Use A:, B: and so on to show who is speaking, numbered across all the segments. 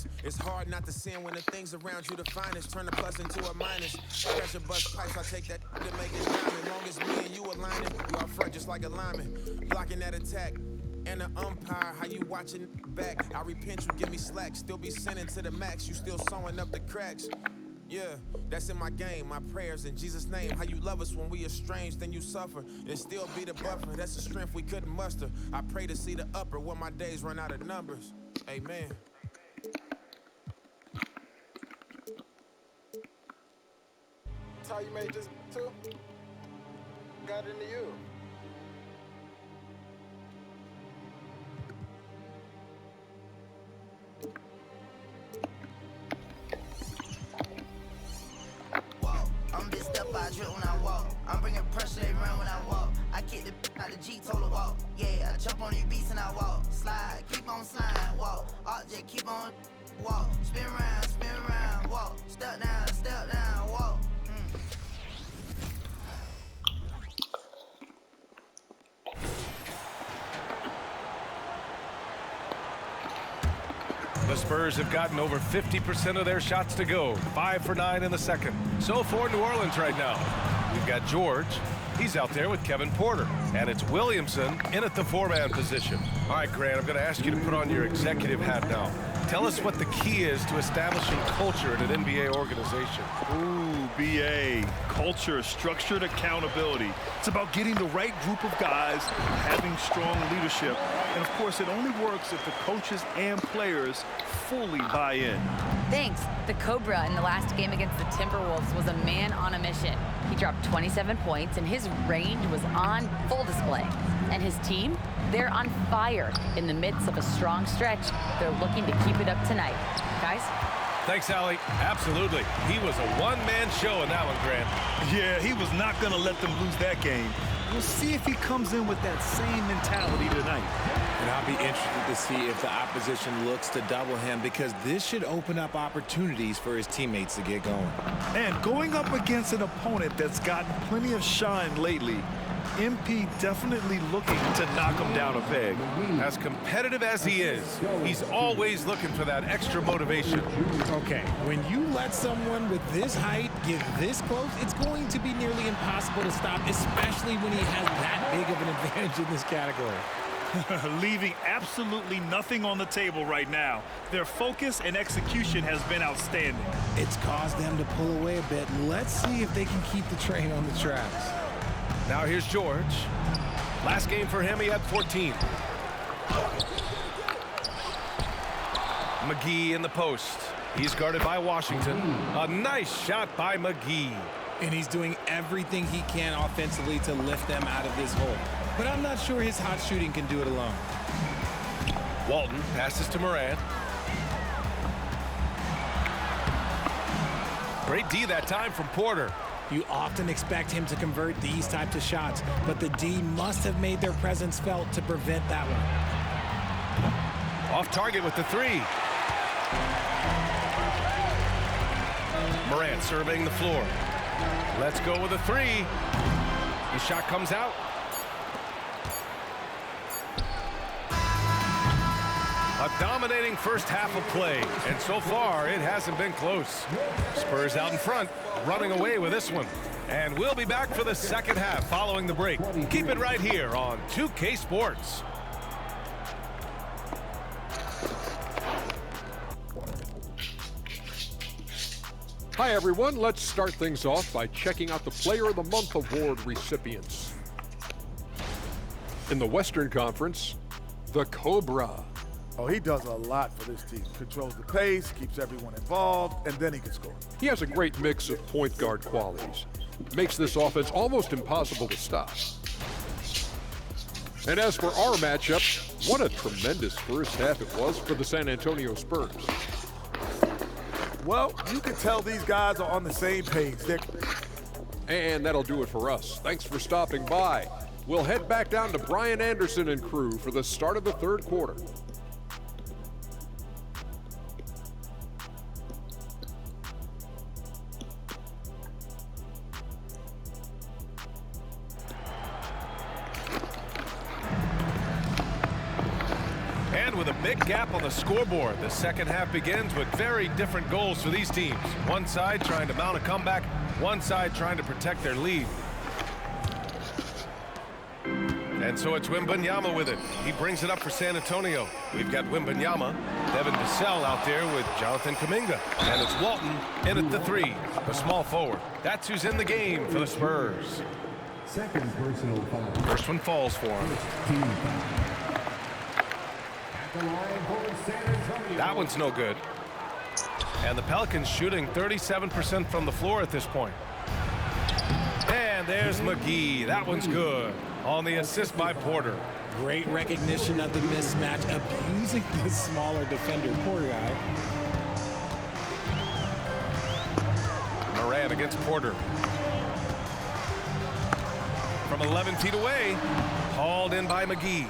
A: minus. It's hard not to sin when the things around you define us. Turn a plus into a minus. Pressure bust pipes, I take that to make it diamond. Long as me and you aligning, you out front just like a lineman. Blocking that attack. And the umpire, how you watching back? I repent, you give me slack. Still be sending to the max, you still sewing up the cracks. Yeah, that's in my game, my prayers in Jesus' name. How you love us when we estranged, then you suffer. And still be the buffer, that's the strength we couldn't muster. I pray to see the upper when my days run out of numbers. Amen.
B: That's how you made this too? Got into you.
C: I'm big step, I drip when I walk. I'm bringing pressure, they run when I walk. I kick the out of G, told her walk. Yeah, I jump on these beats and I walk. Slide, keep on sliding, walk. Object, keep on walk. Spin round, walk. Step down, walk.
D: The Spurs have gotten over 50% of their shots to go. 5 for 9 in the second. So for New Orleans right now, we've got George. He's out there with Kevin Porter. And it's Williamson in at the four-man position. All right, Grant, I'm going to ask you to put on your executive hat now. Tell us what the key is to establishing culture in an NBA organization.
E: Ooh, BA. Culture, structured accountability. It's about getting the right group of guys, having strong leadership. And of course, it only works if the coaches and players fully buy in.
F: Thanks. The Cobra in the last game against the Timberwolves was a man on a mission. He dropped 27 points, and his range was on full display. And his team, they're on fire in the midst of a strong stretch. They're looking to keep it up tonight. Guys?
D: Thanks, Allie. Absolutely. He was a one-man show in that one, Grant.
E: Yeah, he was not going to let them lose that game. We'll see if he comes in with that same mentality tonight.
G: And I'll be interested to see if the opposition looks to double him, because this should open up opportunities for his teammates to get going.
E: And going up against an opponent that's gotten plenty of shine lately, MP definitely looking to knock him down a peg.
D: As competitive as he is, he's always looking for that extra motivation.
G: Okay, when you let someone with this height get this close, it's going to be nearly impossible to stop, especially when he has that big of an advantage in this category.
E: Leaving absolutely nothing on the table right now. Their focus and execution has been outstanding.
G: It's caused them to pull away a bit. Let's see if they can keep the train on the tracks.
D: Now here's George. Last game for him, he had 14. McGee in the post. He's guarded by Washington. A nice shot by McGee.
G: And he's doing everything he can offensively to lift them out of this hole. But I'm not sure his hot shooting can do it alone.
D: Walton passes to Morant. Great D that time from Porter.
G: You often expect him to convert these types of shots, but the D must have made their presence felt to prevent that one.
D: Off target with the three. Morant surveying the floor. Let's go with a three. The shot comes out. A dominating first half of play, and so far it hasn't been close. Spurs out in front, running away with this one. And we'll be back for the second half following the break. Keep it right here on 2K Sports.
H: Hi everyone, let's start things off by checking out the Player of the Month award recipients. In the Western Conference, the Cobra.
B: Oh, he does a lot for this team. Controls the pace, keeps everyone involved, and then he can score.
H: He has a great mix of point guard qualities. Makes this offense almost impossible to stop. And as for our matchup, what a tremendous first half it was for the San Antonio Spurs.
B: Well, you can tell these guys are on the same page.
H: And that'll do it for us. Thanks for stopping by. We'll head back down to Brian Anderson and crew for the start of the third quarter.
D: again with a big gap on the scoreboard. The second half begins with very different goals for these teams. One side trying to mount a comeback, one side trying to protect their lead. And so it's Wembanyama with it. He brings it up for San Antonio. We've got Wembanyama, Devin Vassell out there with Jonathan Kuminga. And it's Walton in at the 3, the small forward. That's who's in the game for the Spurs.
I: Second personal foul.
D: First one falls for him.
I: Team foul. At the line for San Antonio.
D: That one's no good. And the Pelicans shooting 37% from the floor at this point. And there's McGee. That one's good. On the assist by Porter.
G: Great recognition of the mismatch, abusing the smaller defender, poor guy.
D: Moran against Porter. From 11 feet away, hauled in by McGee.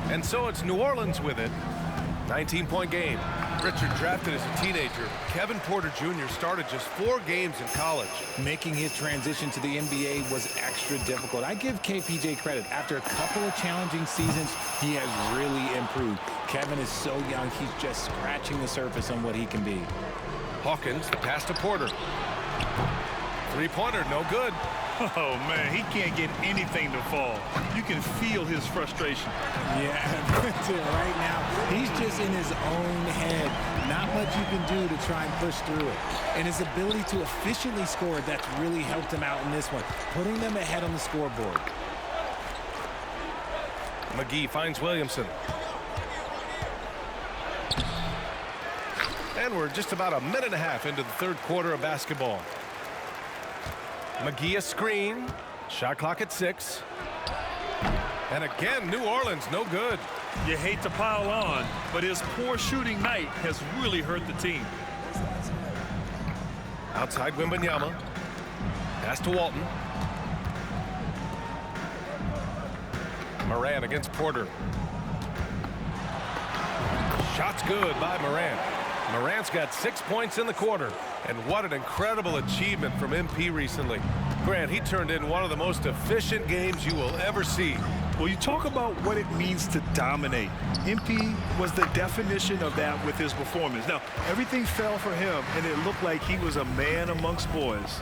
D: And so it's New Orleans with it. 19-point game. Richard drafted as a teenager. Kevin Porter Jr. started just 4 games in college.
G: Making his transition to the NBA was extra difficult. I give KPJ credit. After a couple of challenging seasons, he has really improved. Kevin is so young, he's just scratching the surface on what he can be.
D: Hawkins, the pass to Porter. Three-pointer, no good.
E: Oh, man, he can't get anything to fall. You can feel his frustration.
G: Yeah, that's it right now. He's just in his own head. Not much you can do to try and push through it. And his ability to efficiently score, that's really helped him out in this one, putting them ahead on the scoreboard.
D: McGee finds Williamson. And we're just about a minute and a half into the third quarter of basketball. McGee a screen. Shot clock at 6. And again, New Orleans, no good.
E: You hate to pile on, but his poor shooting night has really hurt the team.
D: Outside Wembanyama. Pass to Walton. Moran against Porter. Shot's good by Moran. Morant's got 6 points in the quarter. And what an incredible achievement from MP recently. Grant, he turned in one of the most efficient games you will ever see.
E: Well, you talk about what it means to dominate. MP was the definition of that with his performance. Now, everything fell for him, and it looked like he was a man amongst boys.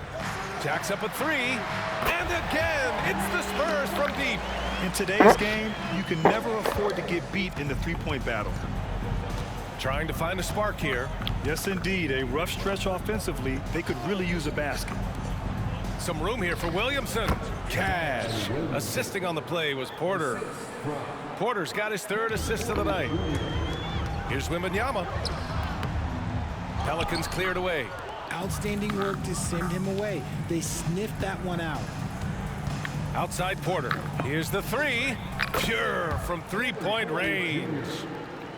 D: Jacks up a 3. And again, it's the Spurs from deep.
E: In today's game, you can never afford to get beat in the three-point battle.
D: Trying to find a spark here.
E: Yes, indeed. A rough stretch offensively. They could really use a basket.
D: Some room here for Williamson. Cash. Assisting on the play was Porter. Porter's got his 3rd assist of the night. Here's Wembanyama. Pelicans cleared away.
G: Outstanding work to send him away. They sniffed that one out.
D: Outside Porter. Here's the 3. Pure from 3-point range.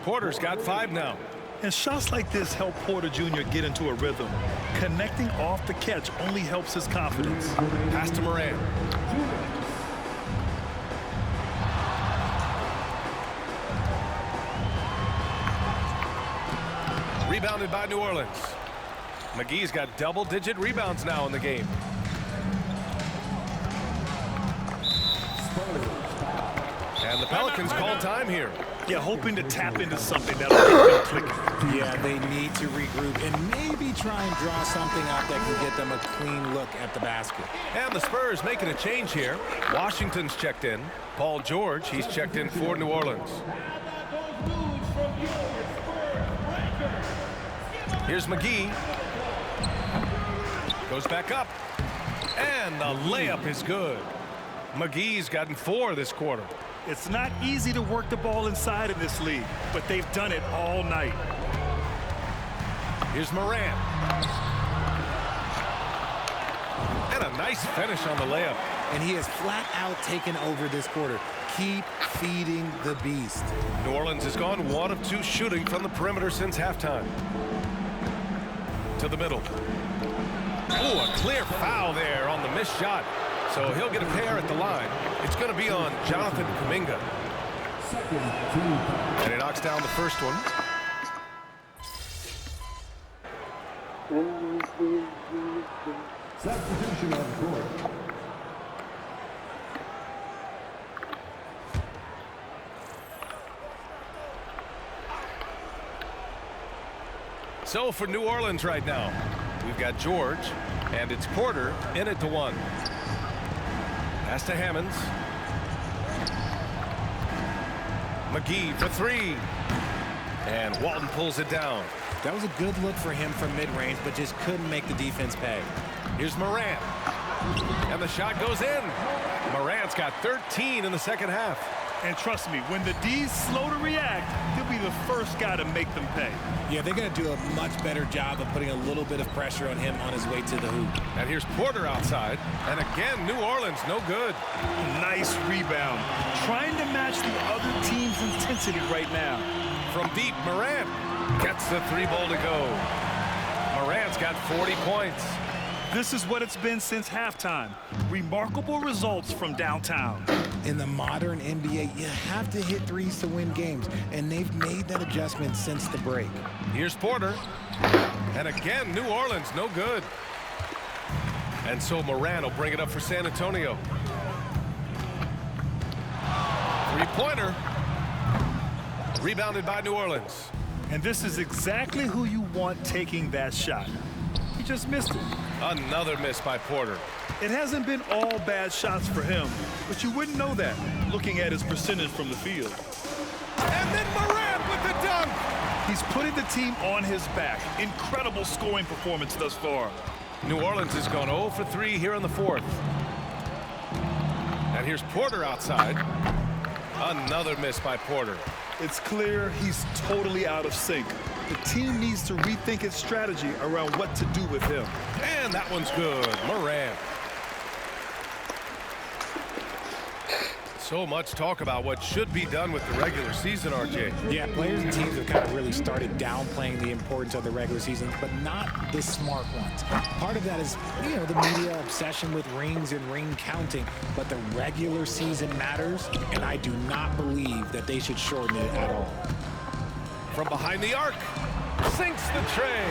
D: Porter's got 5 now.
E: And shots like this help Porter Jr. get into a rhythm. Connecting off the catch only helps his confidence.
D: Pass to Moran. Rebounded by New Orleans. McGee's got double-digit rebounds now in the game. And the Pelicans call time here.
E: Yeah, hoping to tap into something that'll get them clicking.
G: Yeah, they need to regroup and maybe try and draw something up that can get them a clean look at the basket.
D: And the Spurs making a change here. Washington's checked in. Paul George, he's checked in for New Orleans. Here's McGee. Goes back up. And the layup is good. McGee's gotten 4 this quarter.
E: It's not easy to work the ball inside in this league, but they've done it all night.
D: Here's Moran. And a nice finish on the layup.
G: And he has flat out taken over this quarter. Keep feeding the beast.
D: New Orleans has gone 1 of 2 shooting from the perimeter since halftime. To the middle. Ooh, a clear foul there on the missed shot. So he'll get a pair at the line. It's going to be on Jonathan Kuminga. And he knocks down the first one.
I: Substitution on court.
D: So for New Orleans right now, we've got George, and it's Porter in it to 1. Pass to Hammonds. McGee for 3. And Walton pulls it down.
G: That was a good look for him from mid-range, but just couldn't make the defense pay.
D: Here's Morant. And the shot goes in. Morant's got 13 in the second half.
E: And trust me, when the D's slow to react, he'll be the first guy to make them pay.
G: Yeah, they're going to do a much better job of putting a little bit of pressure on him on his way to the hoop.
D: And here's Porter outside. And again, New Orleans, no good.
E: Nice rebound. Trying to match the other team's intensity right now.
D: From deep, Morant gets the 3-ball to go. Morant's got 40 points.
E: This is what it's been since halftime. Remarkable results from downtown.
G: In the modern NBA, you have to hit threes to win games, and they've made that adjustment since the break.
D: Here's Porter. And again, New Orleans, no good. And so Morant will bring it up for San Antonio. 3-pointer. Rebounded by New Orleans.
E: And this is exactly who you want taking that shot. He just missed it.
D: Another miss by Porter.
E: It hasn't been all bad shots for him, but you wouldn't know that looking at his percentage from the field.
D: And then Morant with the dunk.
E: He's putting the team on his back. Incredible scoring performance thus far.
D: New Orleans has gone 0 for 3 here in the 4th. And here's Porter outside. Another miss by Porter.
E: It's clear he's totally out of sync. The team needs to rethink its strategy around what to do with him.
D: And that one's good. Morant. So much talk about what should be done with the regular season, RJ.
G: Yeah, players and teams have kind of really started downplaying the importance of the regular season, but not the smart ones. Part of that is, you know, the media obsession with rings and ring counting, but the regular season matters, and I do not believe that they should shorten it at all.
D: From behind the arc, sinks the tray.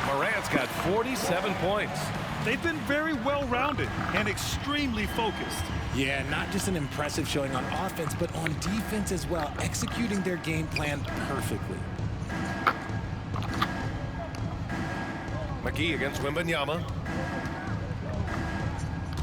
D: Morant's got 47 points.
E: They've been very well-rounded and extremely focused.
G: Yeah, not just an impressive showing on offense, but on defense as well, executing their game plan perfectly.
D: McGee against Wembanyama.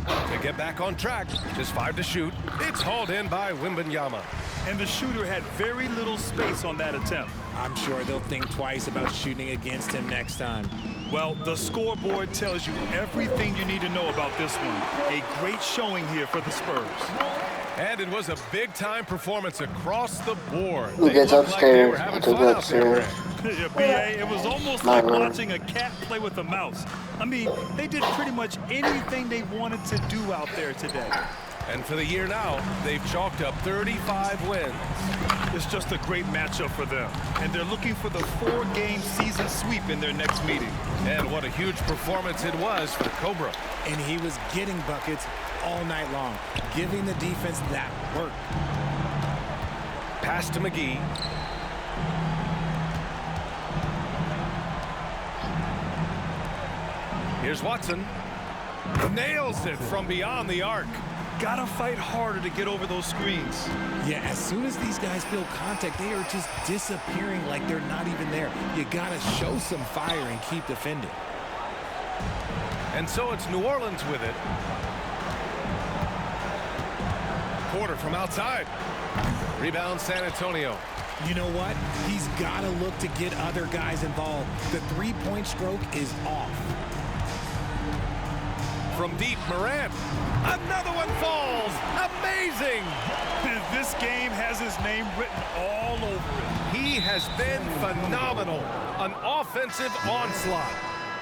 D: To get back on track, just 5 to shoot. It's hauled in by Wembanyama.
E: And the shooter had very little space on that attempt.
G: I'm sure they'll think twice about shooting against him next time.
E: Well, the scoreboard tells you everything you need to know about this one. A great showing here for the Spurs.
D: And it was a big-time performance across the board.
J: Who gets upstairs? I took upstairs.
E: Yeah, B.A., it was almost like watching a cat play with a mouse. I mean, they did pretty much anything they wanted to do out there today.
D: And for the year now, they've chalked up 35 wins.
E: It's just a great matchup for them. And they're looking for the 4-game season sweep in their next meeting.
D: And what a huge performance it was for Cobra.
G: And he was getting buckets all night long, giving the defense that work.
D: Pass to McGee. Here's Watson. Nails it from beyond the arc.
E: Gotta fight harder to get over those screens.
G: Yeah, as soon as these guys feel contact, they are just disappearing like they're not even there. You gotta show some fire and keep defending.
D: And so it's New Orleans with it. Porter from outside. Rebound San Antonio.
G: You know what? He's gotta look to get other guys involved. The three-point stroke is off.
D: From deep, Morant. Another one falls. Amazing.
E: This game has his name written all over it.
D: He has been phenomenal. An offensive onslaught.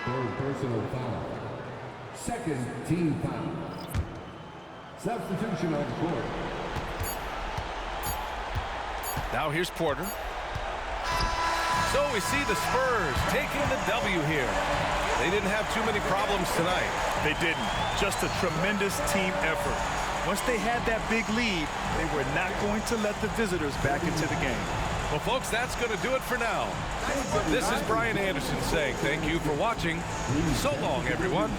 I: Third personal foul. Second team foul. Substitution on court.
D: Now here's Porter. So we see the Spurs taking the W here. They didn't have too many problems tonight.
E: They didn't. Just a tremendous team effort. Once they had that big lead, they were not going to let the visitors back into the game.
D: Well, folks, that's going to do it for now. This is Brian Anderson saying thank you for watching. So long, everyone.